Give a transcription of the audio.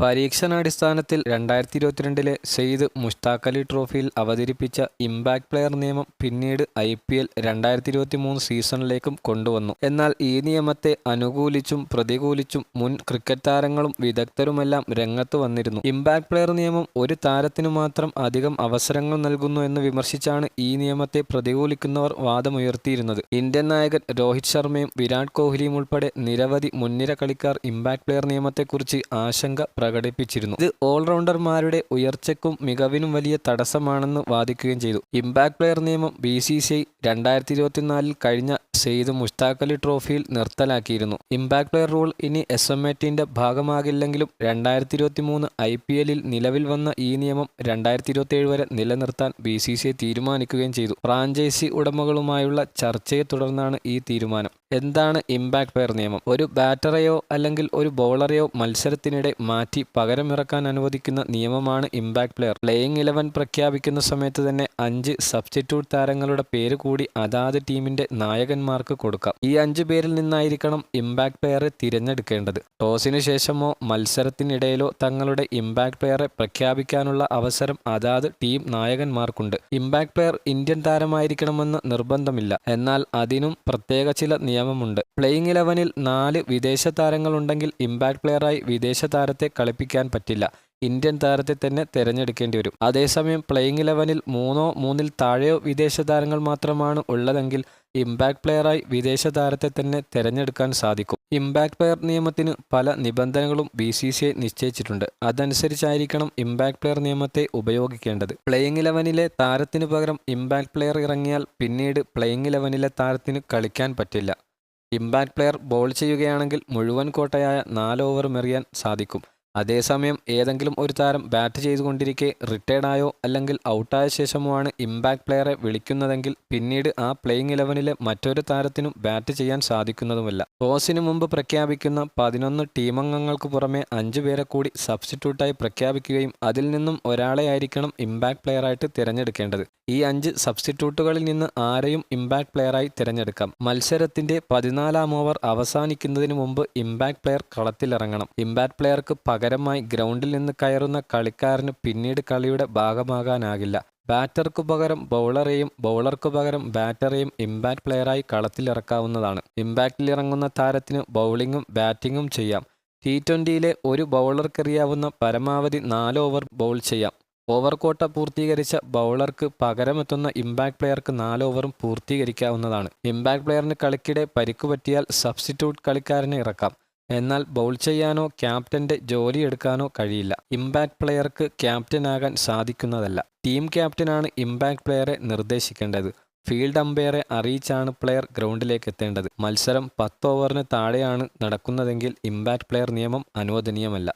പരീക്ഷണാടിസ്ഥാനത്തിൽ 2022 സെയ്ദ് മുഷ്താഖ് അലി ട്രോഫിയിൽ അവതരിപ്പിച്ച ഇംപാക്ട് പ്ലെയർ നിയമം പിന്നീട് IPL 2023 സീസണിലേക്കും കൊണ്ടുവന്നു. എന്നാൽ ഈ നിയമത്തെ അനുകൂലിച്ചും പ്രതികൂലിച്ചും മുൻ ക്രിക്കറ്റ് താരങ്ങളും വിദഗ്ധരുമെല്ലാം രംഗത്ത് വന്നിരുന്നു. ഇംപാക്ട് പ്ലെയർ നിയമം ഒരു താരത്തിനു മാത്രം അധികം അവസരങ്ങൾ നൽകുന്നു എന്ന് വിമർശിച്ചാണ് ഈ നിയമത്തെ പ്രതികൂലിക്കുന്നവർ വാദമുയർത്തിയിരുന്നത്. ഇന്ത്യൻ നായകൻ രോഹിത് ശർമ്മയും വിരാട് കോഹ്ലിയും ഉൾപ്പെടെ നിരവധി മുൻനിര കളിക്കാർ ഇംപാക്ട് പ്ലെയർ നിയമത്തെക്കുറിച്ച് ആശങ്ക പ്രകടിപ്പിച്ചിരുന്നു. ഇത് ഓൾറൗണ്ടർമാരുടെ ഉയർച്ചയ്ക്കും മികവിനും വലിയ തടസ്സമാണെന്ന് വാദിക്കുകയും ചെയ്തു. ഇംപാക്ട് പ്ലെയർ നിയമം BCCI 2024 കഴിഞ്ഞ സെയ്ദ് മുഷ്താഖ് അലി ട്രോഫിയിൽ നിർത്തലാക്കിയിരുന്നു. ഇംപാക്ട് പ്ലെയർ റൂൾ ഇനി SMA-ന്റെ ഭാഗമാകില്ലെങ്കിലും 2023 IPL-ൽ നിലവിൽ വന്ന ഈ നിയമം 2027 വരെ നിലനിർത്താൻ BCCI തീരുമാനിക്കുകയും ചെയ്തു. ഫ്രാഞ്ചൈസി ഉടമകളുമായുള്ള ചർച്ചയെ തുടർന്നാണ് ഈ തീരുമാനം. എന്താണ് ഇംപാക്ട് പ്ലെയർ നിയമം? ഒരു ബാറ്ററെയോ അല്ലെങ്കിൽ ഒരു ബൗളറെയോ മത്സരത്തിനിടെ മാറ്റി പകരമിറക്കാൻ അനുവദിക്കുന്ന നിയമമാണ് ഇംപാക്ട് പ്ലെയർ. പ്ലേയിങ് 11 പ്രഖ്യാപിക്കുന്ന സമയത്ത് തന്നെ 5 സബ്സ്റ്റിറ്റ്യൂട്ട് താരങ്ങളുടെ പേര് കൂടി അതാത് ടീമിന്റെ നായകന്മാർക്ക് കൊടുക്കാം. ഈ 5 പേരിൽ നിന്നായിരിക്കണം ഇംപാക്ട് പ്ലെയറെ തിരഞ്ഞെടുക്കേണ്ടത്. ടോസിനു ശേഷമോ മത്സരത്തിനിടയിലോ തങ്ങളുടെ ഇംപാക്ട് പ്ലെയറെ പ്രഖ്യാപിക്കാനുള്ള അവസരം അതാത് ടീം നായകന്മാർക്കുണ്ട്. ഇംപാക്ട് പ്ലെയർ ഇന്ത്യൻ താരമായിരിക്കണമെന്ന് നിർബന്ധമില്ല. എന്നാൽ അതിനും പ്രത്യേക ചില നിയമമുണ്ട്. പ്ലേയിങ് 11-ൽ 4 വിദേശ താരങ്ങളുണ്ടെങ്കിൽ ഇംപാക്ട് പ്ലെയറായി വിദേശ താരത്തെ കളിപ്പിക്കാൻ പറ്റില്ല. ഇന്ത്യൻ താരത്തെ തന്നെ തിരഞ്ഞെടുക്കേണ്ടി വരും. അതേസമയം പ്ലേയിങ് 11-ൽ 3-ഓ 3-ൽ താഴെയോ വിദേശ താരങ്ങൾ മാത്രമാണ് ഉള്ളതെങ്കിൽ ഇംപാക്ട് പ്ലെയറായി വിദേശ താരത്തെ തന്നെ തിരഞ്ഞെടുക്കാൻ സാധിക്കും. ഇംപാക്ട് പ്ലെയർ നിയമത്തിന് പല നിബന്ധനകളും BCCI നിശ്ചയിച്ചിട്ടുണ്ട്. അതനുസരിച്ചായിരിക്കണം ഇംപാക്ട് പ്ലെയർ നിയമത്തെ ഉപയോഗിക്കേണ്ടത്. പ്ലേയിങ് 11-ലെ താരത്തിനു പകരം ഇംപാക്ട് പ്ലെയർ ഇറങ്ങിയാൽ പിന്നീട് പ്ലേയിങ് 11-ലെ താരത്തിന് കളിക്കാൻ പറ്റില്ല. ഇംപാക്ട് പ്ലെയർ ബോൾ ചെയ്യുകയാണെങ്കിൽ മുഴുവൻ കോട്ടയായ 4 ഓവറും എറിയാൻ സാധിക്കും. അതേസമയം ഏതെങ്കിലും ഒരു താരം ബാറ്റ് ചെയ്തുകൊണ്ടിരിക്കെ റിട്ടയർഡായോ അല്ലെങ്കിൽ ഔട്ടായ ശേഷമോ ആണ് ഇംപാക്ട് പ്ലെയറെ വിളിക്കുന്നതെങ്കിൽ പിന്നീട് ആ പ്ലേയിങ് 11-ലെ മറ്റൊരു താരത്തിനും ബാറ്റ് ചെയ്യാൻ സാധിക്കുന്നതുമല്ല. ടോസിന് മുമ്പ് പ്രഖ്യാപിക്കുന്ന 11 ടീമംഗങ്ങൾക്ക് പുറമെ 5 പേരെ കൂടി സബ്സ്റ്റിറ്റ്യൂട്ടായി പ്രഖ്യാപിക്കുകയും അതിൽ നിന്നും ഒരാളെ ആയിരിക്കണം ഇംപാക്ട് പ്ലെയറായിട്ട് തിരഞ്ഞെടുക്കേണ്ടത്. ഈ 5 സബ്സ്റ്റിറ്റ്യൂട്ടുകളിൽ നിന്ന് ആരെയും ഇംപാക്ട് പ്ലെയറായി തിരഞ്ഞെടുക്കാം. മത്സരത്തിന്റെ 14-ാം ഓവർ അവസാനിക്കുന്നതിന് മുമ്പ് ഇംപാക്ട് പ്ലെയർ കളത്തിലിറങ്ങണം. ഇംപാക്ട് പ്ലെയർക്ക് പകരമായി ഗ്രൗണ്ടിൽ നിന്ന് കയറുന്ന കളിക്കാരന് പിന്നീട് കളിയുടെ ഭാഗമാകാനാകില്ല. ബാറ്റർക്കു പകരം ബൗളറെയും ബൗളർക്കു പകരം ബാറ്ററെയും ഇംപാക്ട് പ്ലെയറായി കളത്തിലിറക്കാവുന്നതാണ്. ഇംപാക്റ്റിലിറങ്ങുന്ന താരത്തിന് ബൗളിങ്ങും ബാറ്റിങ്ങും ചെയ്യാം. T20-ലെ ഒരു ബൗളർക്കെറിയാവുന്ന പരമാവധി 4 ഓവർ ബൗൾ ചെയ്യാം. ഓവർ കോട്ട പൂർത്തീകരിച്ച ബൗളർക്ക് പകരമെത്തുന്ന ഇംപാക്ട് പ്ലെയർക്ക് 4 ഓവറും പൂർത്തീകരിക്കാവുന്നതാണ്. ഇംപാക്ട് പ്ലെയറിന് കളിക്കിടെ പരിക്കു പറ്റിയാൽ സബ്സ്റ്റിറ്റ്യൂട്ട് കളിക്കാരനെ ഇറക്കാം. എന്നാൽ ബൗൾ ചെയ്യാനോ ക്യാപ്റ്റന്റെ ജോലി എടുക്കാനോ കഴിയില്ല. ഇംപാക്ട് പ്ലെയർക്ക് ക്യാപ്റ്റനാകാൻ സാധിക്കുന്നതല്ല. ടീം ക്യാപ്റ്റനാണ് ഇംപാക്ട് പ്ലെയറെ നിർദ്ദേശിക്കേണ്ടത്. ഫീൽഡ് അമ്പയറെ അറിയിച്ചാണ് പ്ലെയർ ഗ്രൗണ്ടിലേക്ക് എത്തേണ്ടത്. മത്സരം 10 ഓവറിന് താഴെയാണ് നടക്കുന്നതെങ്കിൽ ഇംപാക്ട് പ്ലെയർ നിയമം അനുവദനീയമല്ല.